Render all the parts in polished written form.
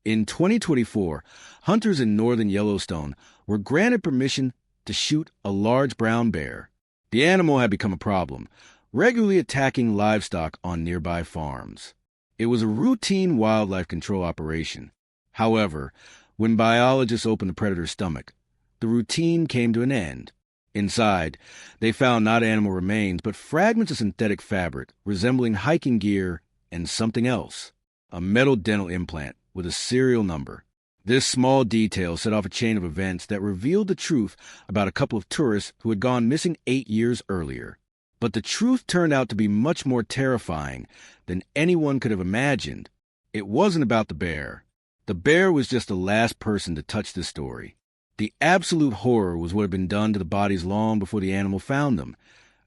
In 2024, hunters in northern Yellowstone were granted permission to shoot a large brown bear. The animal had become a problem, regularly attacking livestock on nearby farms. It was a routine wildlife control operation. However, when biologists opened the predator's stomach, the routine came to an end. Inside, they found not animal remains, but fragments of synthetic fabric resembling hiking gear and something else, a metal dental implant with a serial number. This small detail set off a chain of events that revealed the truth about a couple of tourists who had gone missing 8 years earlier. But the truth turned out to be much more terrifying than anyone could have imagined. It wasn't about the bear. The bear was just the last person to touch this story. The absolute horror was what had been done to the bodies long before the animal found them,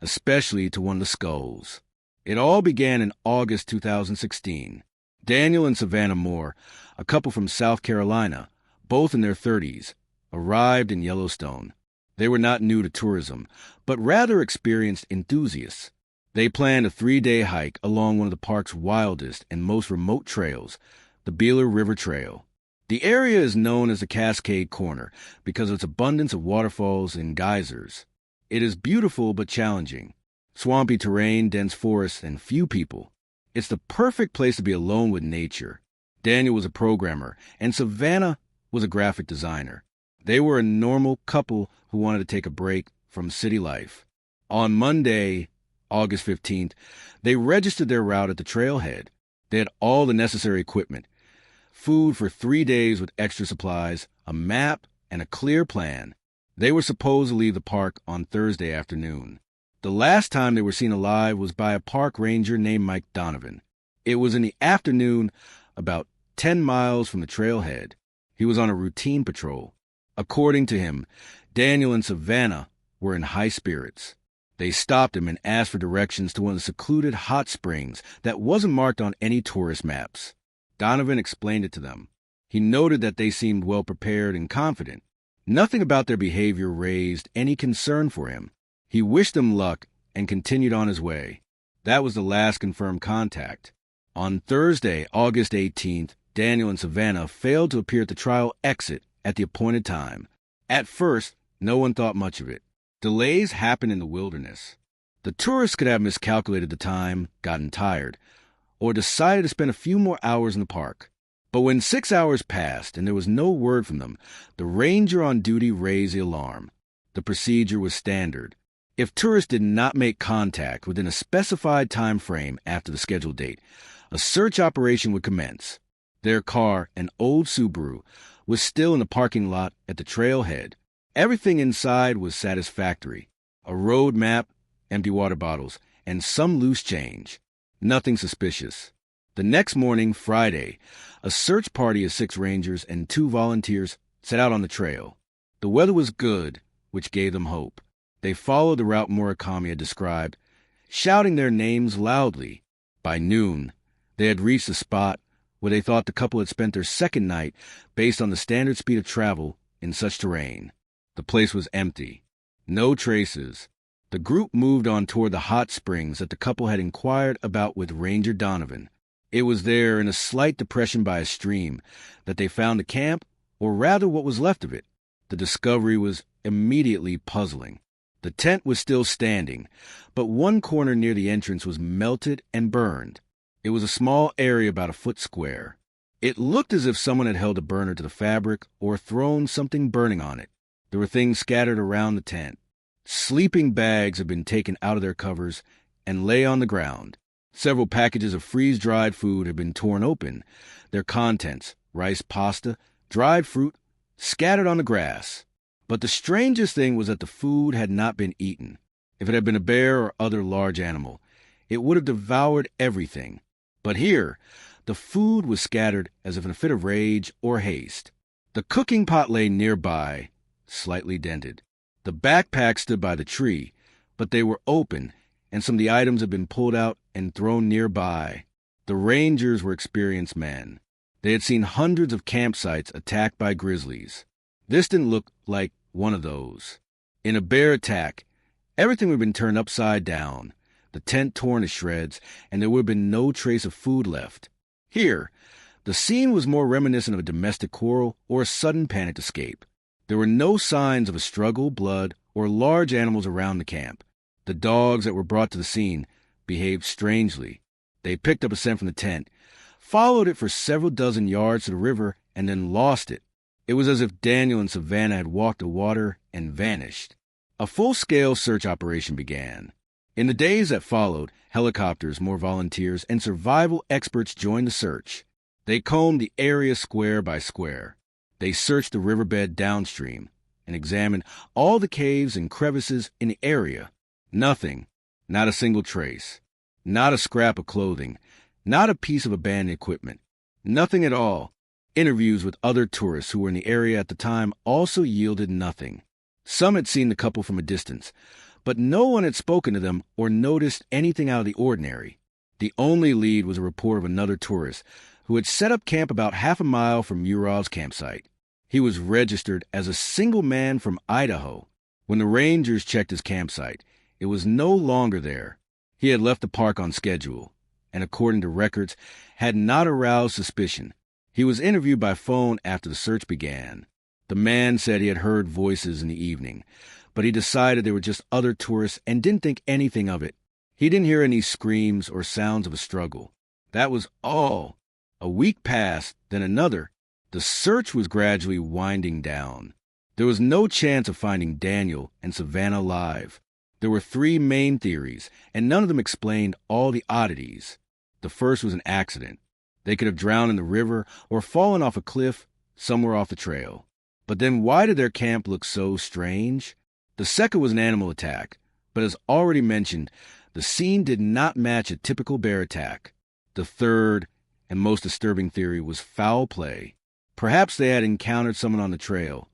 especially to one of the skulls. It all began in August 2016. Daniel and Savannah Moore, a couple from South Carolina, both in their 30s, arrived in Yellowstone. They were not new to tourism, but rather experienced enthusiasts. They planned a 3-day hike along one of the park's wildest and most remote trails, the Beeler River Trail. The area is known as the Cascade Corner because of its abundance of waterfalls and geysers. It is beautiful but challenging. Swampy terrain, dense forests, and few people. It's the perfect place to be alone with nature. Daniel was a programmer, and Savannah was a graphic designer. They were a normal couple who wanted to take a break from city life. On Monday, August 15th, they registered their route at the trailhead. They had all the necessary equipment, food for 3 days with extra supplies, a map, and a clear plan. They were supposed to leave the park on Thursday afternoon. The last time they were seen alive was by a park ranger named Mike Donovan. It was in the afternoon, about 10 miles from the trailhead. He was on a routine patrol. According to him, Daniel and Savannah were in high spirits. They stopped him and asked for directions to one of the secluded hot springs that wasn't marked on any tourist maps. Donovan explained it to them. He noted that they seemed well prepared and confident. Nothing about their behavior raised any concern for him. He wished them luck and continued on his way. That was the last confirmed contact. On Thursday, August 18th, Daniel and Savannah failed to appear at the trial exit at the appointed time. At first, no one thought much of it. Delays happen in the wilderness. The tourists could have miscalculated the time, gotten tired, or decided to spend a few more hours in the park. But when 6 hours passed and there was no word from them, the ranger on duty raised the alarm. The procedure was standard. If tourists did not make contact within a specified time frame after the scheduled date, a search operation would commence. Their car, an old Subaru, was still in the parking lot at the trailhead. Everything inside was satisfactory. A road map, empty water bottles, and some loose change. Nothing suspicious. The next morning, Friday, a search party of 6 rangers and 2 volunteers set out on the trail. The weather was good, which gave them hope. They followed the route Murakami had described, shouting their names loudly. By noon, they had reached the spot where they thought the couple had spent their second night based on the standard speed of travel in such terrain. The place was empty. No traces. The group moved on toward the hot springs that the couple had inquired about with Ranger Donovan. It was there in a slight depression by a stream that they found the camp, or rather what was left of it. The discovery was immediately puzzling. The tent was still standing, but one corner near the entrance was melted and burned. It was a small area about a foot square. It looked as if someone had held a burner to the fabric or thrown something burning on it. There were things scattered around the tent. Sleeping bags had been taken out of their covers and lay on the ground. Several packages of freeze-dried food had been torn open, their contents, rice pasta, dried fruit, scattered on the grass. But the strangest thing was that the food had not been eaten. If it had been a bear or other large animal, it would have devoured everything. But here, the food was scattered as if in a fit of rage or haste. The cooking pot lay nearby, slightly dented. The backpack stood by the tree, but they were open, and some of the items had been pulled out and thrown nearby. The rangers were experienced men. They had seen hundreds of campsites attacked by grizzlies. This didn't look like one of those. In a bear attack, everything would have been turned upside down, the tent torn to shreds, and there would have been no trace of food left. Here, the The scene was more reminiscent of a domestic quarrel or a sudden panicked escape. There were no signs of a struggle, blood, or large animals around the camp. The dogs that were brought to the scene behaved strangely. They picked up a scent from the tent, followed it for several dozen yards to the river, and then lost it. It was as if Daniel and Savannah had walked the water and vanished. A full-scale search operation began. In the days that followed, helicopters, more volunteers, and survival experts joined the search. They combed the area square by square. They searched the riverbed downstream and examined all the caves and crevices in the area. Nothing, not a single trace, not a scrap of clothing, not a piece of abandoned equipment, nothing at all. Interviews with other tourists who were in the area at the time also yielded nothing. Some had seen the couple from a distance, but no one had spoken to them or noticed anything out of the ordinary. The only lead was a report of another tourist who had set up camp about half a mile from Murov's campsite. He was registered as a single man from Idaho. When the rangers checked his campsite, it was no longer there. He had left the park on schedule, and according to records, had not aroused suspicion. He was interviewed by phone after the search began. The man said he had heard voices in the evening, but he decided they were just other tourists and didn't think anything of it. He didn't hear any screams or sounds of a struggle. That was all. A week passed, then another. The search was gradually winding down. There was no chance of finding Daniel and Savannah alive. There were three main theories, and none of them explained all the oddities. The first was an accident. They could have drowned in the river or fallen off a cliff somewhere off the trail. But then why did their camp look so strange? The second was an animal attack, but as already mentioned, the scene did not match a typical bear attack. The third and most disturbing theory was foul play. Perhaps they had encountered someone on the trail,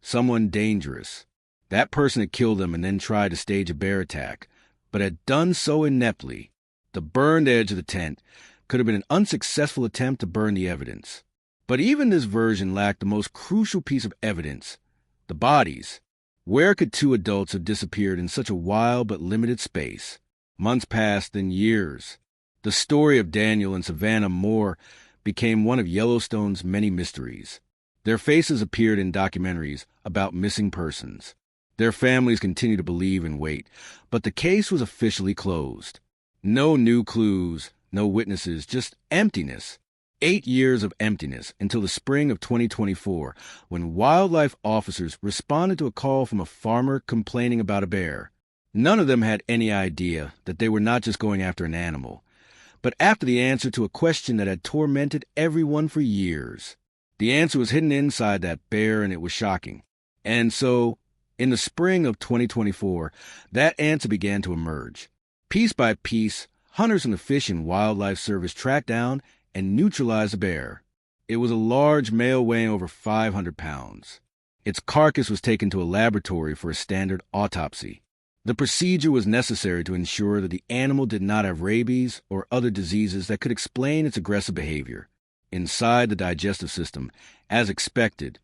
someone dangerous. That person had killed them and then tried to stage a bear attack, but had done so ineptly. The burned edge of the tent could have been an unsuccessful attempt to burn the evidence. But even this version lacked the most crucial piece of evidence: the bodies. Where could two adults have disappeared in such a wild but limited space? Months passed, then years. The story of Daniel and Savannah Moore became one of Yellowstone's many mysteries. Their faces appeared in documentaries about missing persons. Their families continued to believe and wait, but the case was officially closed. No new clues, no witnesses, just emptiness. 8 years of emptiness until the spring of 2024, when wildlife officers responded to a call from a farmer complaining about a bear. None of them had any idea that they were not just going after an animal, but after the answer to a question that had tormented everyone for years. The answer was hidden inside that bear, and it was shocking. And so, in the spring of 2024, that answer began to emerge. Piece by piece, hunters from the Fish and Wildlife Service tracked down and neutralized the bear. It was a large male weighing over 500 pounds. Its carcass was taken to a laboratory for a standard autopsy. The procedure was necessary to ensure that the animal did not have rabies or other diseases that could explain its aggressive behavior. Inside the digestive system, as expected,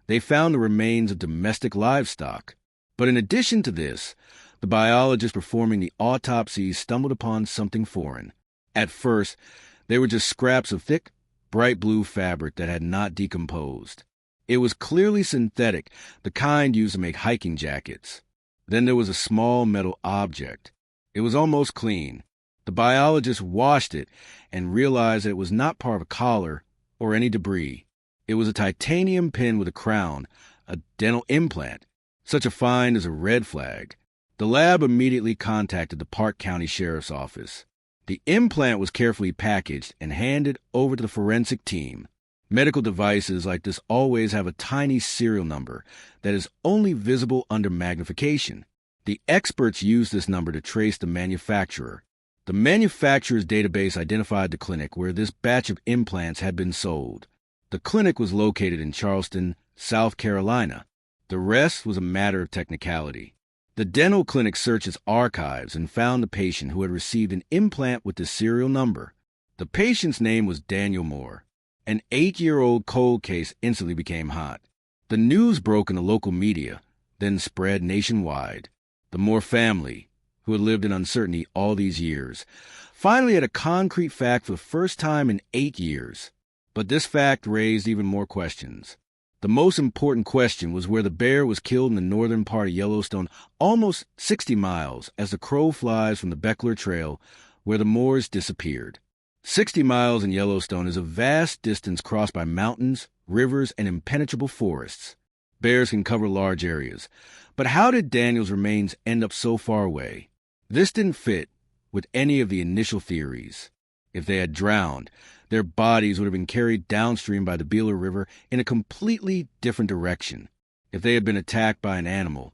they found the remains of domestic livestock. But in addition to this, the biologists performing the autopsies stumbled upon something foreign. At first, they were just scraps of thick, bright blue fabric that had not decomposed. It was clearly synthetic, the kind used to make hiking jackets. Then there was a small metal object. It was almost clean. The biologist washed it and realized that it was not part of a collar or any debris. It was a titanium pin with a crown, a dental implant. Such a find is a red flag. The lab immediately contacted the Park County Sheriff's Office. The implant was carefully packaged and handed over to the forensic team. Medical devices like this always have a tiny serial number that is only visible under magnification. The experts used this number to trace the manufacturer. The manufacturer's database identified the clinic where this batch of implants had been sold. The clinic was located in Charleston, South Carolina. The rest was a matter of technicality. The dental clinic searched its archives and found the patient who had received an implant with the serial number. The patient's name was Daniel Moore. An 8-year-old cold case instantly became hot. The news broke in the local media, then spread nationwide. The Moore family, who had lived in uncertainty all these years, finally had a concrete fact for the first time in 8 years. But this fact raised even more questions. The most important question was where the bear was killed in the northern part of Yellowstone, almost 60 miles as the crow flies from the Beckler Trail, where the Moors disappeared. 60 miles in Yellowstone is a vast distance crossed by mountains, rivers, and impenetrable forests. Bears can cover large areas. But how did Daniel's remains end up so far away? This didn't fit with any of the initial theories. If they had drowned, their bodies would have been carried downstream by the Beeler River in a completely different direction. If they had been attacked by an animal,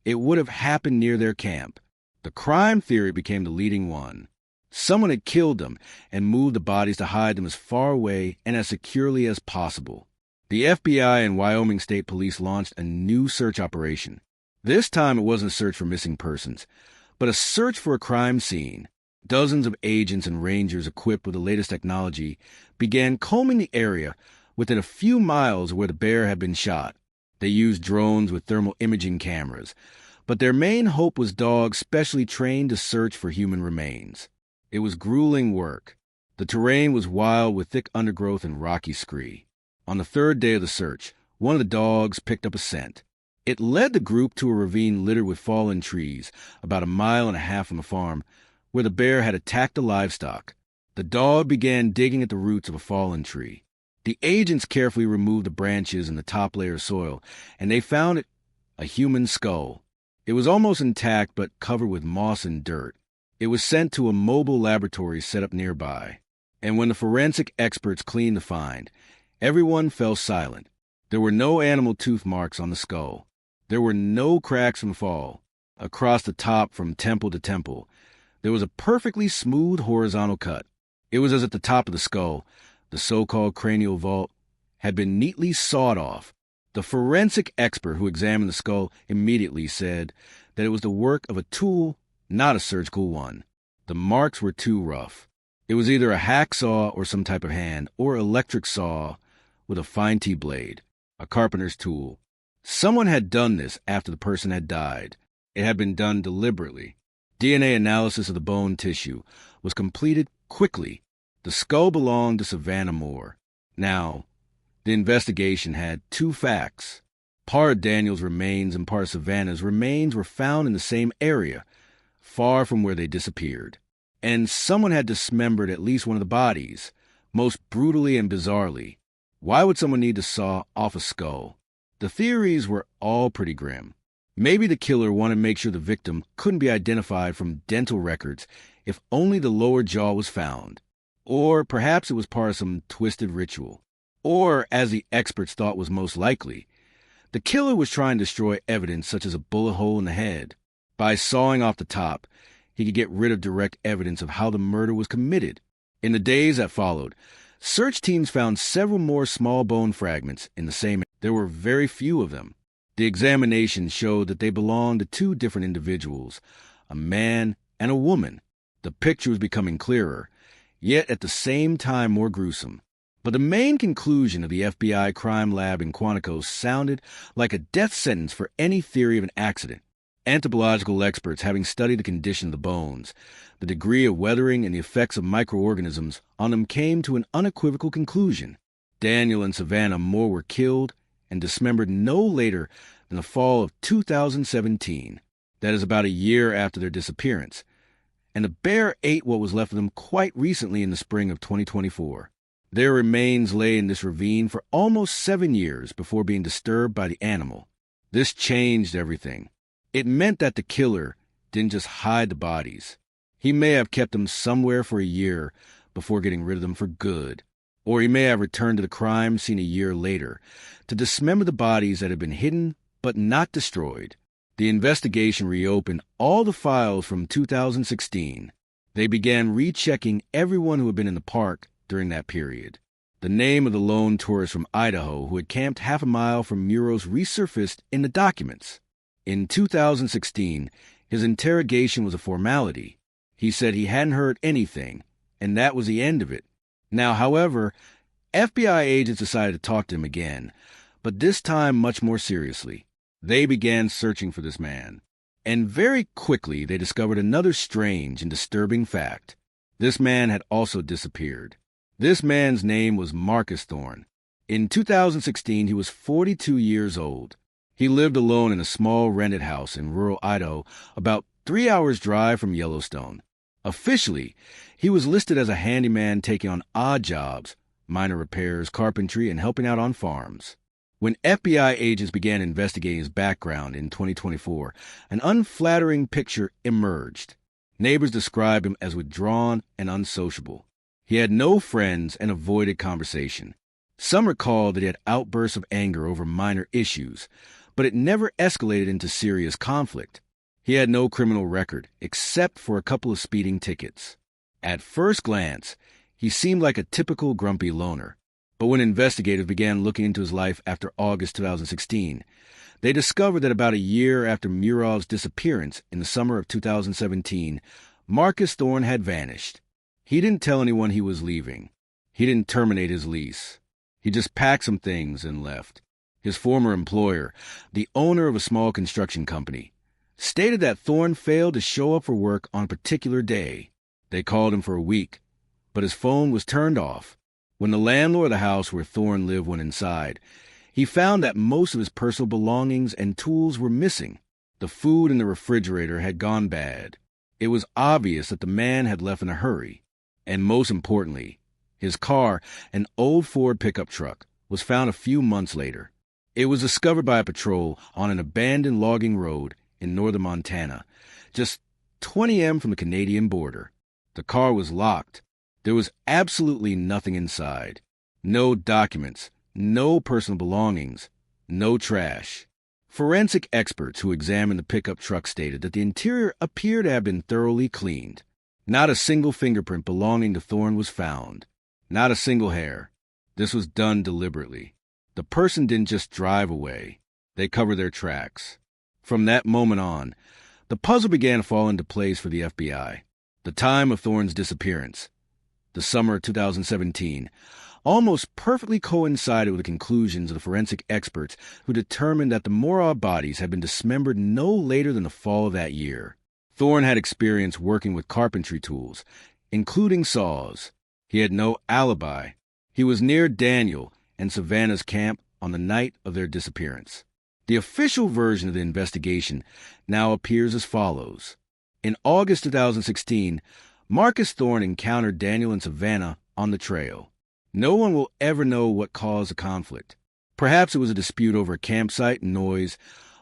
it would have happened near their camp. The crime theory became the leading one. Someone had killed them and moved the bodies to hide them as far away and as securely as possible. The FBI and Wyoming State Police launched a new search operation. This time it wasn't a search for missing persons, but a search for a crime scene. Dozens of agents and rangers equipped with the latest technology began combing the area within a few miles of where the bear had been shot. They used drones with thermal imaging cameras, but their main hope was dogs specially trained to search for human remains. It was grueling work. The terrain was wild with thick undergrowth and rocky scree. On the third day of the search, one of the dogs picked up a scent. It led the group to a ravine littered with fallen trees, about 1.5 miles from the farm, where the bear had attacked the livestock. The dog began digging at the roots of a fallen tree. The agents carefully removed the branches and the top layer of soil, and they found it a human skull. It was almost intact but covered with moss and dirt. It was sent to a mobile laboratory set up nearby. And when the forensic experts cleaned the find, everyone fell silent. There were no animal tooth marks on the skull. There were no cracks from fall. Across the top from temple to temple, there was a perfectly smooth horizontal cut. It was as if the top of the skull, the so-called cranial vault, had been neatly sawed off. The forensic expert who examined the skull immediately said that it was the work of a tool, not a surgical one. The marks were too rough. It was either a hacksaw or some type of hand, or electric saw with a fine T-blade, a carpenter's tool. Someone had done this after the person had died. It had been done deliberately. DNA analysis of the bone tissue was completed quickly. The skull belonged to Savannah Moore. Now, the investigation had two facts. Part of Daniel's remains and part of Savannah's remains were found in the same area, far from where they disappeared. And someone had dismembered at least one of the bodies, most brutally and bizarrely. Why would someone need to saw off a skull? The theories were all pretty grim. Maybe the killer wanted to make sure the victim couldn't be identified from dental records if only the lower jaw was found. Or perhaps it was part of some twisted ritual. Or, as the experts thought was most likely, the killer was trying to destroy evidence such as a bullet hole in the head. By sawing off the top, he could get rid of direct evidence of how the murder was committed. In the days that followed, search teams found several more small bone fragments in the same area. There were very few of them. The examination showed that they belonged to two different individuals, a man and a woman. The picture was becoming clearer, yet at the same time more gruesome. But the main conclusion of the FBI crime lab in Quantico sounded like a death sentence for any theory of an accident. Anthropological experts, having studied the condition of the bones, the degree of weathering, and the effects of microorganisms on them, came to an unequivocal conclusion. Daniel and Savannah Moore were killed and dismembered no later than the fall of 2017. That is about a year after their disappearance. And the bear ate what was left of them quite recently in the spring of 2024. Their remains lay in this ravine for almost 7 years before being disturbed by the animal. This changed everything. It meant that the killer didn't just hide the bodies. He may have kept them somewhere for a year before getting rid of them for good. Or he may have returned to the crime scene a year later to dismember the bodies that had been hidden but not destroyed. The investigation reopened all the files from 2016. They began rechecking everyone who had been in the park during that period. The name of the lone tourist from Idaho who had camped half a mile from Muros resurfaced in the documents. In 2016, his interrogation was a formality. He said he hadn't heard anything, and that was the end of it. Now, however, FBI agents decided to talk to him again, but this time much more seriously. They began searching for this man, and very quickly they discovered another strange and disturbing fact. This man had also disappeared. This man's name was Marcus Thorne. In 2016, he was 42 years old. He lived alone in a small rented house in rural Idaho, about 3 hours' drive from Yellowstone. Officially, he was listed as a handyman taking on odd jobs, minor repairs, carpentry, and helping out on farms. When FBI agents began investigating his background in 2024, an unflattering picture emerged. Neighbors described him as withdrawn and unsociable. He had no friends and avoided conversation. Some recalled that he had outbursts of anger over minor issues, but it never escalated into serious conflict. He had no criminal record, except for a couple of speeding tickets. At first glance, he seemed like a typical grumpy loner. But when investigators began looking into his life after August 2016, they discovered that about a year after Murav's disappearance in the summer of 2017, Marcus Thorne had vanished. He didn't tell anyone he was leaving. He didn't terminate his lease. He just packed some things and left. His former employer, the owner of a small construction company, stated that Thorne failed to show up for work on a particular day. They called him for a week, but his phone was turned off. When the landlord of the house where Thorne lived went inside, he found that most of his personal belongings and tools were missing. The food in the refrigerator had gone bad. It was obvious that the man had left in a hurry. And most importantly, his car, an old Ford pickup truck, was found a few months later. It was discovered by a patrol on an abandoned logging road in northern Montana, just 20 m from the Canadian border. The car was locked. There was absolutely nothing inside. No documents, no personal belongings, no trash. Forensic experts who examined the pickup truck stated that the interior appeared to have been thoroughly cleaned. Not a single fingerprint belonging to Thorne was found. Not a single hair. This was done deliberately. The person didn't just drive away. They covered their tracks. From that moment on, the puzzle began to fall into place for the FBI. The time of Thorne's disappearance, the summer of 2017, almost perfectly coincided with the conclusions of the forensic experts who determined that the Murav bodies had been dismembered no later than the fall of that year. Thorne had experience working with carpentry tools, including saws. He had no alibi. He was near Daniel and Savannah's camp on the night of their disappearance. The official version of the investigation now appears as follows. In August 2016, Marcus Thorne encountered Daniel and Savannah on the trail. No one will ever know what caused the conflict. Perhaps it was a dispute over a campsite, noise,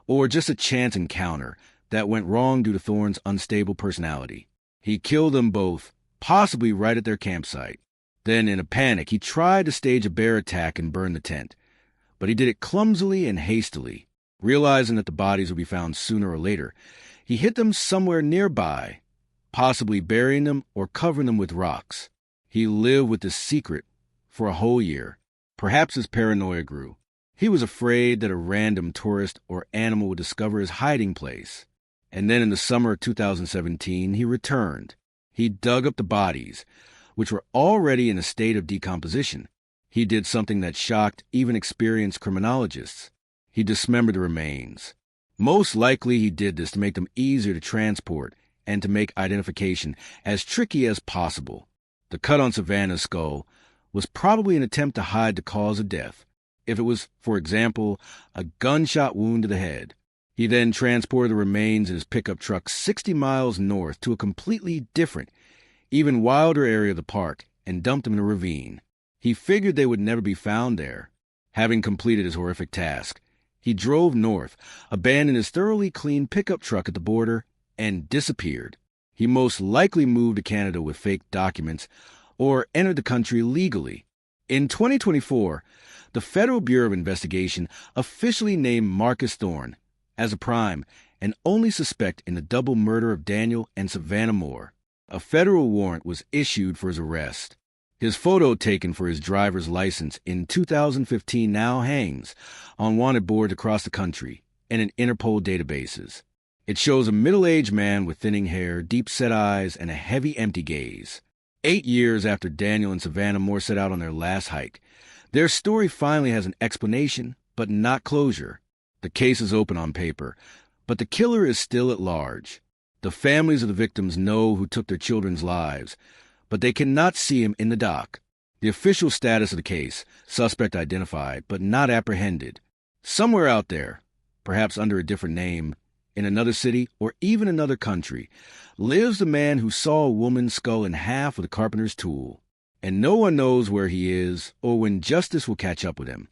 or just a chance encounter that went wrong due to Thorne's unstable personality. He killed them both, possibly right at their campsite. Then, in a panic, he tried to stage a bear attack and burn the tent. But he did it clumsily and hastily. Realizing that the bodies would be found sooner or later, he hid them somewhere nearby, possibly burying them or covering them with rocks. He lived with this secret for a whole year. Perhaps his paranoia grew. He was afraid that a random tourist or animal would discover his hiding place. And then in the summer of 2017, he returned. He dug up the bodies, which were already in a state of decomposition. He did something that shocked even experienced criminologists. He dismembered the remains. Most likely he did this to make them easier to transport and to make identification as tricky as possible. The cut on Savannah's skull was probably an attempt to hide the cause of death. If it was, for example, a gunshot wound to the head. He then transported the remains in his pickup truck 60 miles north to a completely different, even wilder area of the park and dumped them in a ravine. He figured they would never be found there. Having completed his horrific task, he drove north, abandoned his thoroughly clean pickup truck at the border, and disappeared. He most likely moved to Canada with fake documents or entered the country legally. In 2024, the Federal Bureau of Investigation officially named Marcus Thorne as a prime and only suspect in the double murder of Daniel and Savannah Moore. A federal warrant was issued for his arrest. His photo taken for his driver's license in 2015 now hangs on wanted boards across the country and in Interpol databases. It shows a middle-aged man with thinning hair, deep-set eyes, and a heavy, empty gaze. 8 years after Daniel and Savannah Moore set out on their last hike, their story finally has an explanation, but not closure. The case is open on paper, but the killer is still at large. The families of the victims know who took their children's lives, but they cannot see him in the dock. The official status of the case: suspect identified, but not apprehended. Somewhere out there, perhaps under a different name, in another city or even another country, lives the man who saw a woman's skull in half with a carpenter's tool. And no one knows where he is or when justice will catch up with him.